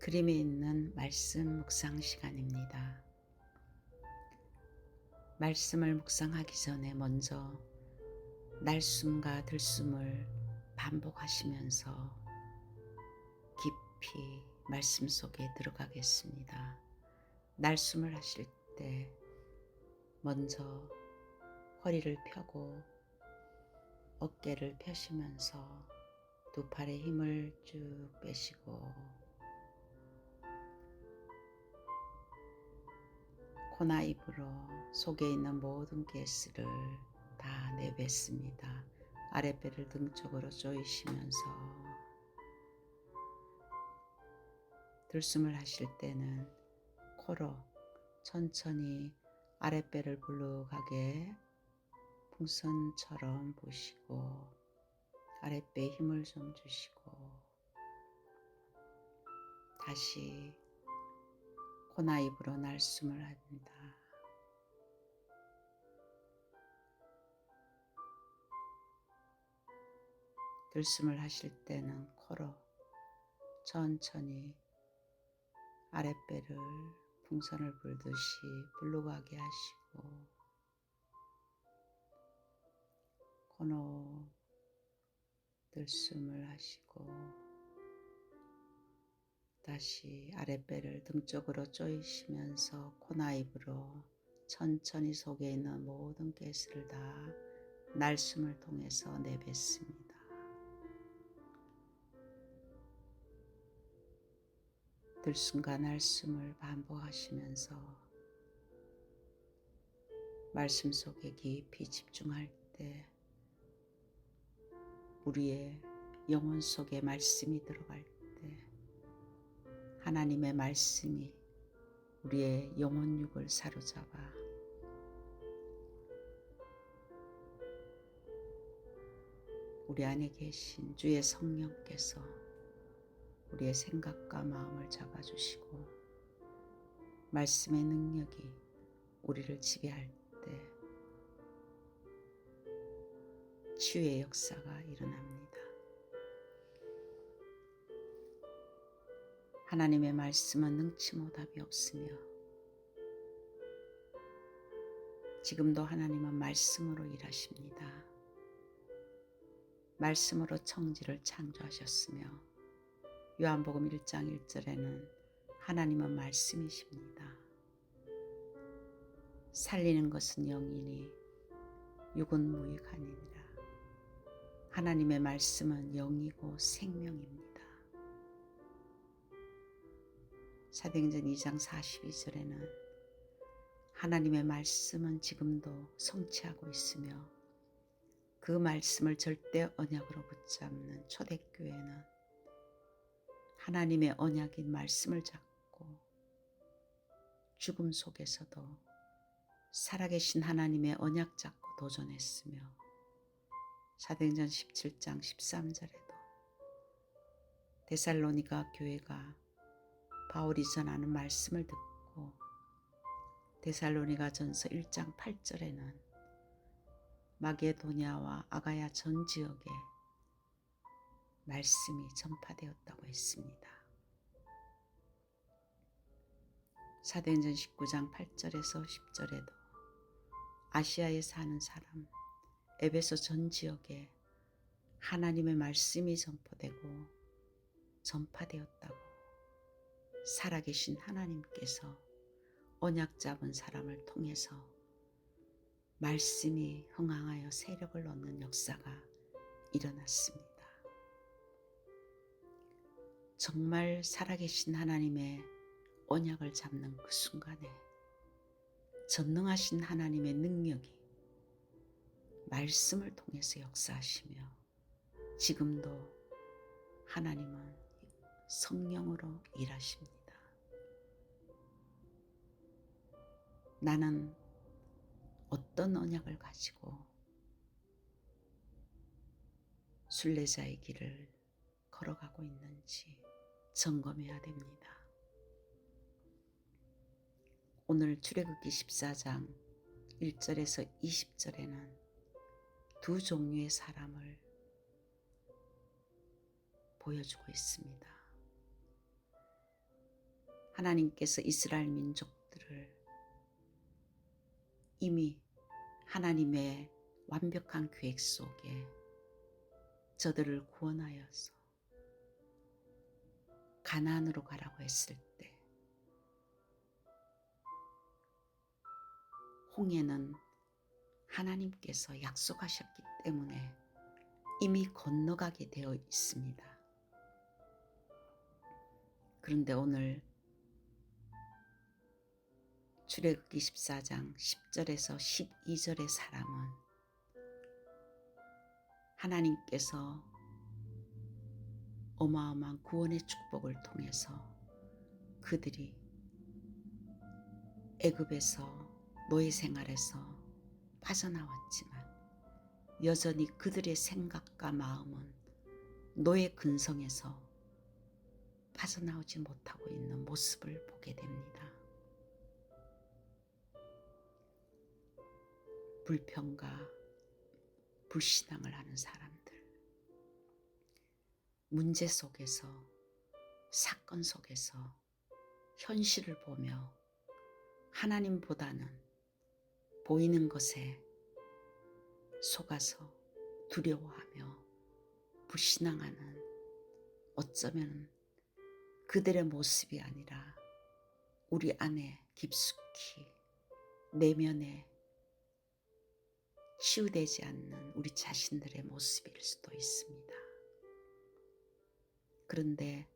그림이 있는 말씀 묵상 시간입니다. 말씀을 묵상하기 전에 먼저 날숨과 들숨을 반복하시면서 깊이 말씀 속에 들어가겠습니다. 날숨을 하실 때 먼저 허리를 펴고 어깨를 펴시면서 두 팔에 힘을 쭉 빼시고 코나 입으로 속에 있는 모든 가스를 다 내뱉습니다. 아랫배를 등 쪽으로 조이시면서 들숨을 하실 때는 코로 천천히 아랫배를 불룩하게 풍선처럼 부시고 아랫배에 힘을 좀 주시고 다시 코나 입으로 날숨을 합니다. 들숨을 하실 때는 코로 천천히 아랫배를 풍선을 불듯이 불룩하게 하시고 코로 들숨을 하시고 다시 아랫배를 등 쪽으로 조이시면서 코나 입으로 천천히 속에 있는 모든 가스를 다 날숨을 통해서 내뱉습니다. 들숨과 날숨을 반복하시면서 말씀 속에 깊이 집중할 때 우리의 영혼 속에 말씀이 들어갈 때 하나님의 말씀이 우리의 영혼육을 사로잡아 우리 안에 계신 주의 성령께서 우리의 생각과 마음을 잡아주시고 말씀의 능력이 우리를 지배할 때 치유의 역사가 일어납니다. 하나님의 말씀은 능치모답이 없으며 지금도 하나님은 말씀으로 일하십니다. 말씀으로 청지를 창조하셨으며 요한복음 1장 1절에는 하나님은 말씀이십니다. 살리는 것은 영이니 육은 무익하니라. 하나님의 말씀은 영이고 생명입니다. 사도행전 2장 42절에는 하나님의 말씀은 지금도 성취하고 있으며 그 말씀을 절대 언약으로 붙잡는 초대교회는 하나님의 언약인 말씀을 잡고 죽음 속에서도 살아계신 하나님의 언약 잡고 도전했으며 사도행전 17장 13절에도 데살로니가 교회가 바울이 전하는 말씀을 듣고 데살로니가 전서 1장 8절에는 마게도냐와 아가야 전 지역에 말씀이 전파되었다고 했습니다. 사도행전 19장 8절에서 10절에도 아시아에 사는 사람 에베소 전 지역에 하나님의 말씀이 전파되고 전파되었다고 살아계신 하나님께서 언약 잡은 사람을 통해서 말씀이 흥황하여 세력을 얻는 역사가 일어났습니다. 정말 살아계신 하나님의 언약을 잡는 그 순간에 전능하신 하나님의 능력이 말씀을 통해서 역사하시며 지금도 하나님은 성령으로 일하십니다. 나는 어떤 언약을 가지고 순례자의 길을 걸어가고 있는지 점검해야 됩니다. 오늘 출애굽기 14장 1절에서 20절에는 두 종류의 사람을 보여주고 있습니다. 하나님께서 이스라엘 민족들을 이미 하나님의 완벽한 계획 속에 저들을 구원하여서 가나안으로 가라고 했을 때 홍해는 하나님께서 약속하셨기 때문에 이미 건너가게 되어 있습니다. 그런데 오늘 출애굽기 14장 10절에서 12절의 사람은 하나님께서 어마어마한 구원의 축복을 통해서 그들이 애굽에서 노예 생활에서 빠져나왔지만 여전히 그들의 생각과 마음은 노예 근성에서 빠져나오지 못하고 있는 모습을 보게 됩니다. 불평과 불신앙을 하는 사람들, 문제 속에서, 사건 속에서 현실을 보며 하나님보다는 보이는 것에 속아서 두려워하며 불신앙하는, 어쩌면 그들의 모습이 아니라 우리 안에 깊숙이 내면에 치유되지 않는 우리 자신들의 모습일 수도 있습니다. 그런데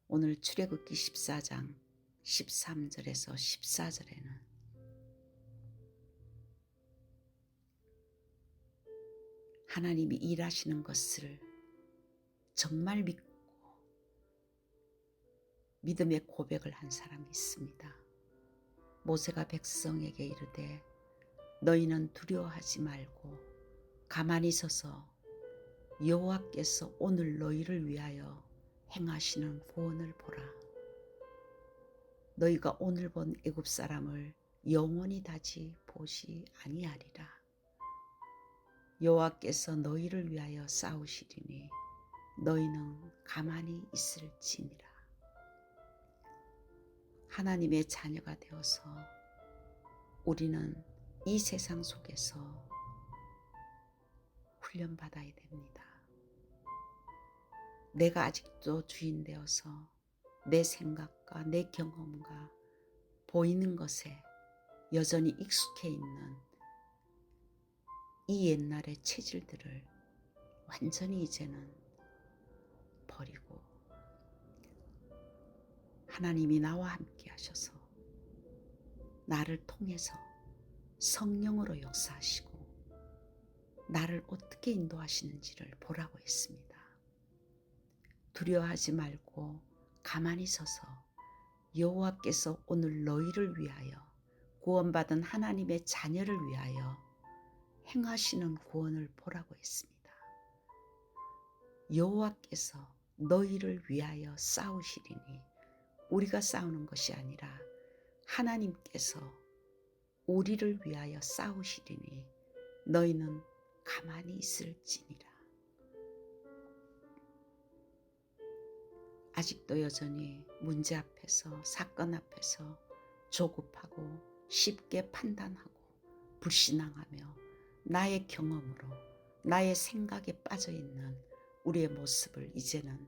오늘 출애굽기 14장 13절에서 14절에는 하나님이 일하시는 것을 정말 믿고 믿음의 고백을 한 사람이 있습니다. 모세가 백성에게 이르되 너희는 두려워하지 말고 가만히 서서 여호와께서 오늘 너희를 위하여 행하시는 구원을 보라. 너희가 오늘 본 애굽 사람을 영원히 다시 보지 아니하리라. 여호와께서 너희를 위하여 싸우시리니 너희는 가만히 있을지니라. 하나님의 자녀가 되어서 우리는 이 세상 속에서 훈련받아야 됩니다. 내가 아직도 주인 되어서 내 생각과 내 경험과 보이는 것에 여전히 익숙해 있는 이 옛날의 체질들을 완전히 이제는 버리고 하나님이 나와 함께 하셔서 나를 통해서 성령으로 역사하시고 나를 어떻게 인도하시는지를 보라고 했습니다. 두려워하지 말고 가만히 서서 여호와께서 오늘 너희를 위하여 구원받은 하나님의 자녀를 위하여 행하시는 구원을 보라고 했습니다. 여호와께서 너희를 위하여 싸우시리니 우리가 싸우는 것이 아니라 하나님께서 우리를 위하여 싸우시리니 너희는 가만히 있을지니라. 아직도 여전히 문제 앞에서, 사건 앞에서 조급하고 쉽게 판단하고 불신앙하며 나의 경험으로 나의 생각에 빠져있는 우리의 모습을 이제는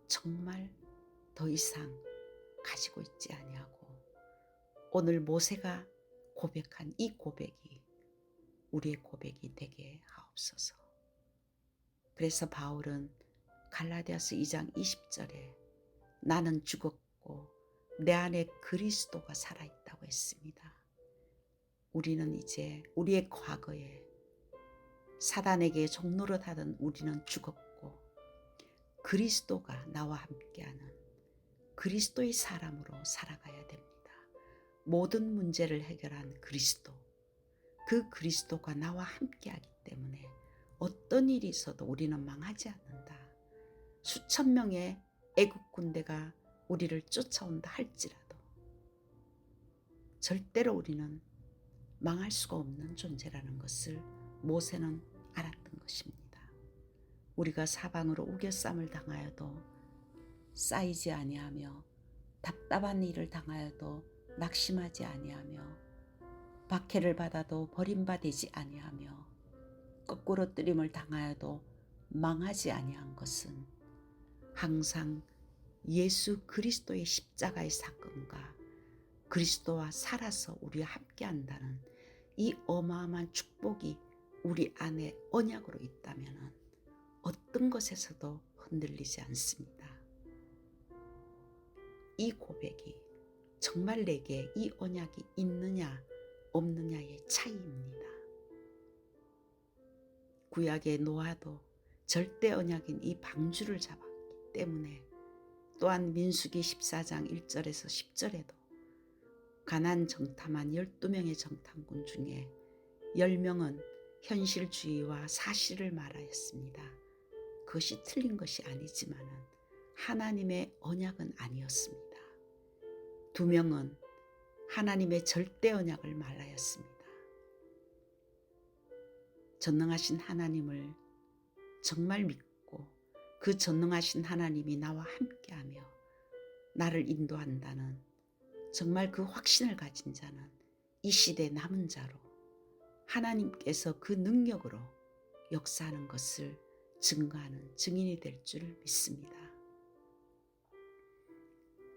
정말 더 이상 가지고 있지 아니하고 오늘 모세가 고백한 이 고백이 우리의 고백이 되게 하옵소서. 그래서 바울은 갈라디아서 2장 20절에 나는 죽었고 내 안에 그리스도가 살아있다고 했습니다. 우리는 이제 우리의 과거에 사단에게 종노릇하던 우리는 죽었고 그리스도가 나와 함께하는 그리스도의 사람으로 살아가야 됩니다. 모든 문제를 해결한 그리스도, 그 그리스도가 나와 함께하기 때문에 어떤 일이 있어도 우리는 망하지 않는다. 수천 명의 애국 군대가 우리를 쫓아온다 할지라도 절대로 우리는 망할 수가 없는 존재라는 것을 모세는 알았던 것입니다. 우리가 사방으로 우겨쌈을 당하여도 쌓이지 아니하며 답답한 일을 당하여도 낙심하지 아니하며 박해를 받아도 버림받지 아니하며 거꾸로 뜨림을 당하여도 망하지 아니한 것은 항상 예수 그리스도의 십자가의 사건과 그리스도와 살아서 우리와 함께한다는 이 어마어마한 축복이 우리 안에 언약으로 있다면 어떤 것에서도 흔들리지 않습니다. 이 고백이 정말 내게 이 언약이 있느냐 없느냐의 차이입니다. 구약의 노아도 절대 언약인 이 방주를 잡았기 때문에, 또한 민수기 14장 1절에서 10절에도 가나안 정탐한 12명의 정탐꾼 중에 10명은 현실주의와 사실을 말하였습니다. 그것이 틀린 것이 아니지만 하나님의 언약은 아니었습니다. 2명은 하나님의 절대 언약을 말하였습니다. 전능하신 하나님을 정말 믿고 그 전능하신 하나님이 나와 함께하며 나를 인도한다는 정말 그 확신을 가진 자는 이 시대 남은 자로 하나님께서 그 능력으로 역사하는 것을 증거하는 증인이 될 줄 믿습니다.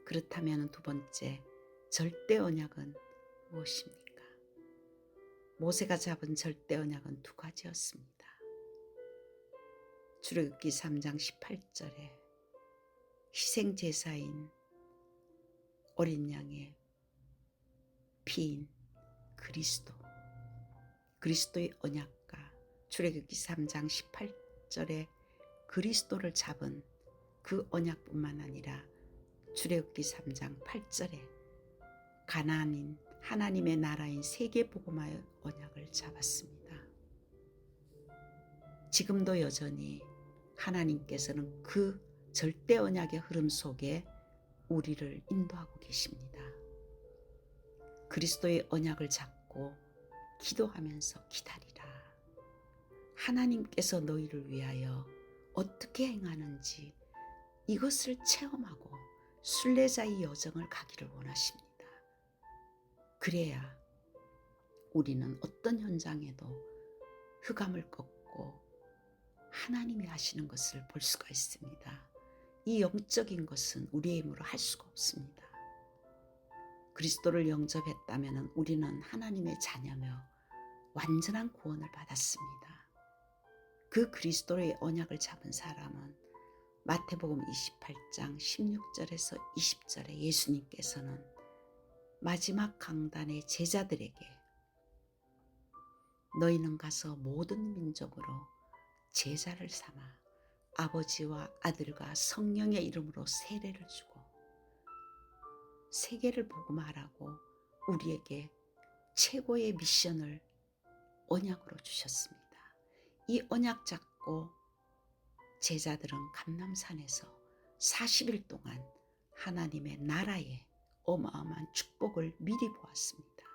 그렇다면 두 번째, 절대 언약은 무엇입니까? 모세가 잡은 절대 언약은 두 가지였습니다. 출애굽기 3장 18절에 희생제사인 어린 양의 피인 그리스도의 언약과 출애굽기 3장 18절에 그리스도를 잡은 그 언약뿐만 아니라 출애굽기 3장 8절에 가나안인 하나님의 나라인 세계복음화의 언약을 잡았습니다. 지금도 여전히 하나님께서는 그 절대 언약의 흐름 속에 우리를 인도하고 계십니다. 그리스도의 언약을 잡고 기도하면서 기다리라. 하나님께서 너희를 위하여 어떻게 행하는지 이것을 체험하고 순례자의 여정을 가기를 원하십니다. 그래야 우리는 어떤 현장에도 흑암을 꺾고 하나님이 하시는 것을 볼 수가 있습니다. 이 영적인 것은 우리의 힘으로 할 수가 없습니다. 그리스도를 영접했다면 우리는 하나님의 자녀며 완전한 구원을 받았습니다. 그 그리스도의 언약을 잡은 사람은 마태복음 28장 16절에서 20절에 예수님께서는 마지막 강단의 제자들에게 너희는 가서 모든 민족으로 제자를 삼아 아버지와 아들과 성령의 이름으로 세례를 주고 세계를 복음하라고 우리에게 최고의 미션을 언약으로 주셨습니다. 이 언약 잡고 제자들은 감람산에서 40일 동안 하나님의 나라의 어마어마한 축복을 미리 보았습니다.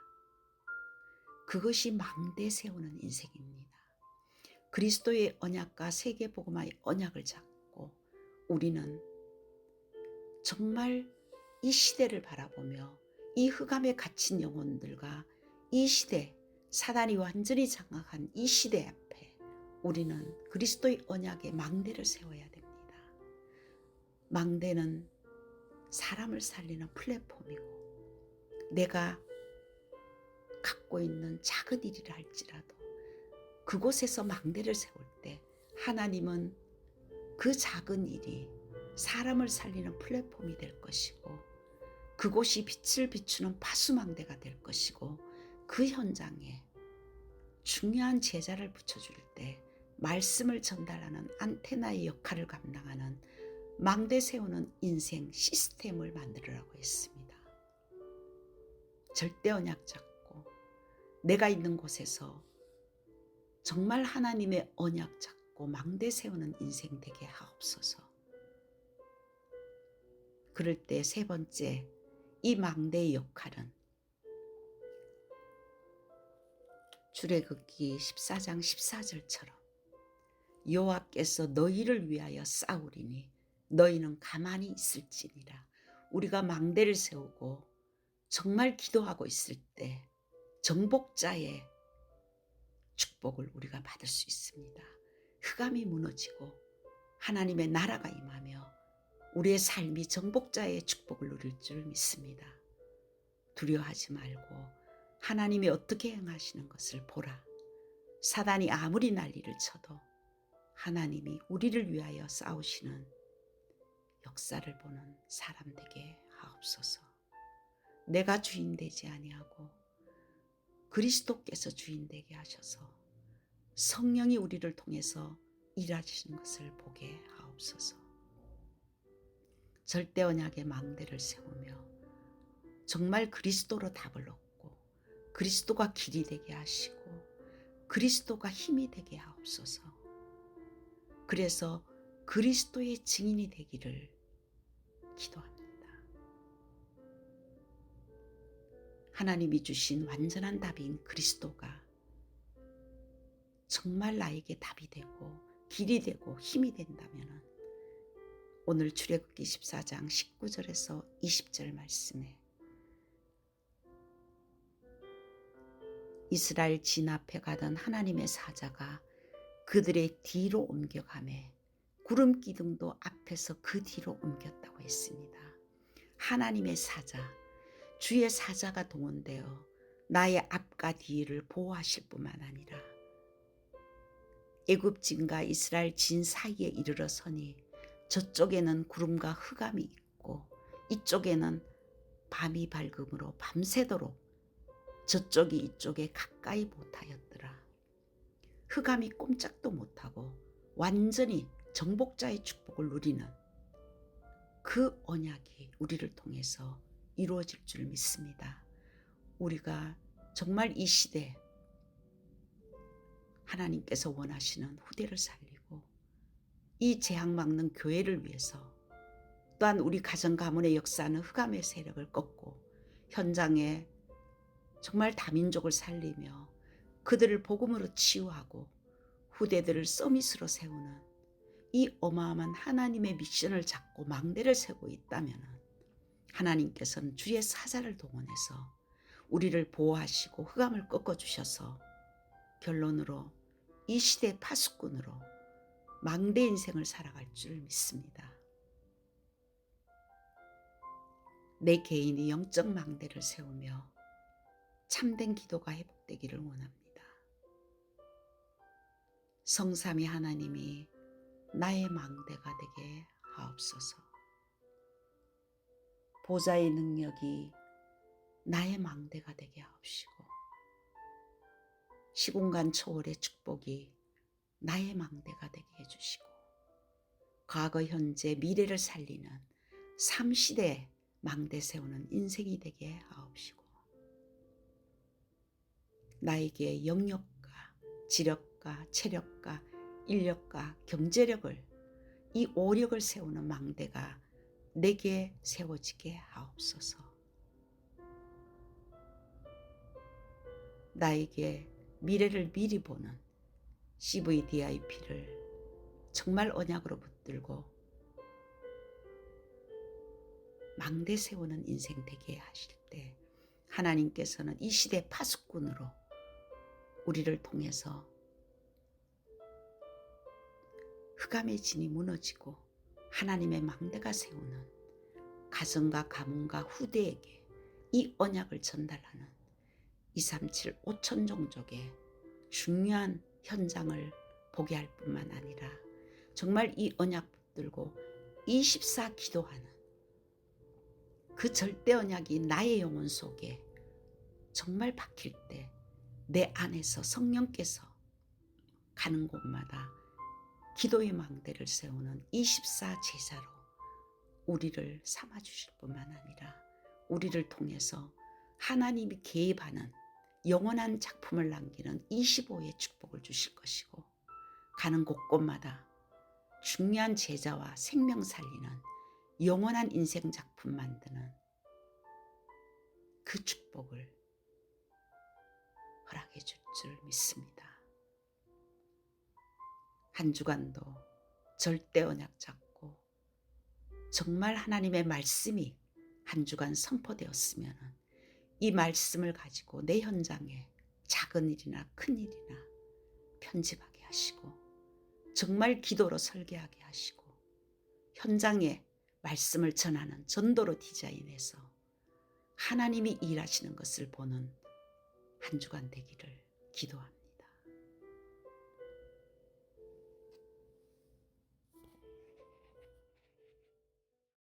그것이 망대 세우는 인생입니다. 그리스도의 언약과 세계복음화의 언약을 잡고 우리는 정말 이 시대를 바라보며 이 흑암에 갇힌 영혼들과 이 시대, 사단이 완전히 장악한 이 시대 앞에 우리는 그리스도의 언약의 망대를 세워야 됩니다. 망대는 사람을 살리는 플랫폼이고 내가 갖고 있는 작은 일이라 할지라도 그곳에서 망대를 세울 때 하나님은 그 작은 일이 사람을 살리는 플랫폼이 될 것이고 그곳이 빛을 비추는 파수망대가 될 것이고 그 현장에 중요한 제자를 붙여줄 때 말씀을 전달하는 안테나의 역할을 감당하는 망대 세우는 인생 시스템을 만들으라고 했습니다. 절대 언약 잡고 내가 있는 곳에서 정말 하나님의 언약 잡고 망대 세우는 인생 되게 하옵소서. 그럴 때 세 번째, 이 망대의 역할은 출애굽기 14장 14절처럼 여호와께서 너희를 위하여 싸우리니 너희는 가만히 있을지니라. 우리가 망대를 세우고 정말 기도하고 있을 때 정복자의 축복을 우리가 받을 수 있습니다. 흑암이 무너지고 하나님의 나라가 임하며 우리의 삶이 정복자의 축복을 누릴 줄 믿습니다. 두려워하지 말고 하나님이 어떻게 행하시는 것을 보라. 사단이 아무리 난리를 쳐도 하나님이 우리를 위하여 싸우시는 역사를 보는 사람 되게 하옵소서. 내가 주인 되지 아니하고 그리스도께서 주인 되게 하셔서 성령이 우리를 통해서 일하시는 것을 보게 하옵소서. 절대 언약의 망대를 세우며 정말 그리스도로 답을 얻고 그리스도가 길이 되게 하시고 그리스도가 힘이 되게 하옵소서. 그래서 그리스도의 증인이 되기를 기도합니다. 하나님이 주신 완전한 답인 그리스도가 정말 나에게 답이 되고 길이 되고 힘이 된다면 오늘 출애굽기 14장 19절에서 20절 말씀에 이스라엘 진 앞에 가던 하나님의 사자가 그들의 뒤로 옮겨가매 구름 기둥도 앞에서 그 뒤로 옮겼다고 했습니다. 하나님의 사자, 주의 사자가 동원되어 나의 앞과 뒤를 보호하실 뿐만 아니라 애굽진과 이스라엘 진 사이에 이르러 서니 저쪽에는 구름과 흑암이 있고 이쪽에는 밤이 밝음으로 밤새도록 저쪽이 이쪽에 가까이 못하였더라. 흑암이 꼼짝도 못하고 완전히 정복자의 축복을 누리는 그 언약이 우리를 통해서 이루어질 줄 믿습니다. 우리가 정말 이 시대 하나님께서 원하시는 후대를 살리고 이 재앙 막는 교회를 위해서 또한 우리 가정 가문의 역사하는 흑암의 세력을 꺾고 현장에 정말 다민족을 살리며 그들을 복음으로 치유하고 후대들을 서밋으로 세우는 이 어마어마한 하나님의 미션을 잡고 망대를 세우고 있다면 하나님께서는 주의 사자를 동원해서 우리를 보호하시고 흑암을 꺾어주셔서 결론으로 이 시대의 파수꾼으로 망대 인생을 살아갈 줄 믿습니다. 내 개인이 영적 망대를 세우며 참된 기도가 회복되기를 원합니다. 성삼위 하나님이 나의 망대가 되게 하옵소서. 보좌의 능력이 나의 망대가 되게 하옵시고 시공간 초월의 축복이 나의 망대가 되게 해주시고 과거 현재 미래를 살리는 3시대 망대 세우는 인생이 되게 하옵시고 나에게 영역과 지력과 체력과 인력과 경제력을 이 5력을 세우는 망대가 내게 세워지게 하옵소서. 나에게 미래를 미리 보는 CVDIP를 정말 언약으로 붙들고 망대 세우는 인생 되게 하실 때 하나님께서는 이 시대 파수꾼으로 우리를 통해서 흑암의 진이 무너지고 하나님의 망대가 세우는 가정과 가문과 후대에게 이 언약을 전달하는 237 5천 종족의 중요한 현장을 보게 할 뿐만 아니라 정말 이 언약 붙들고 24 기도하는 그 절대 언약이 나의 영혼 속에 정말 박힐 때 내 안에서 성령께서 가는 곳마다 기도의 망대를 세우는 24 제자로 우리를 삼아주실 뿐만 아니라 우리를 통해서 하나님이 개입하는 영원한 작품을 남기는 25의 축복을 주실 것이고 가는 곳곳마다 중요한 제자와 생명 살리는 영원한 인생 작품 만드는 그 축복을 허락해 줄 줄 믿습니다. 한 주간도 절대 언약 잡고 정말 하나님의 말씀이 한 주간 선포되었으면 이 말씀을 가지고 내 현장에 작은 일이나 큰 일이나 편집하게 하시고 정말 기도로 설계하게 하시고 현장에 말씀을 전하는 전도로 디자인해서 하나님이 일하시는 것을 보는 한 주간 되기를 기도합니다.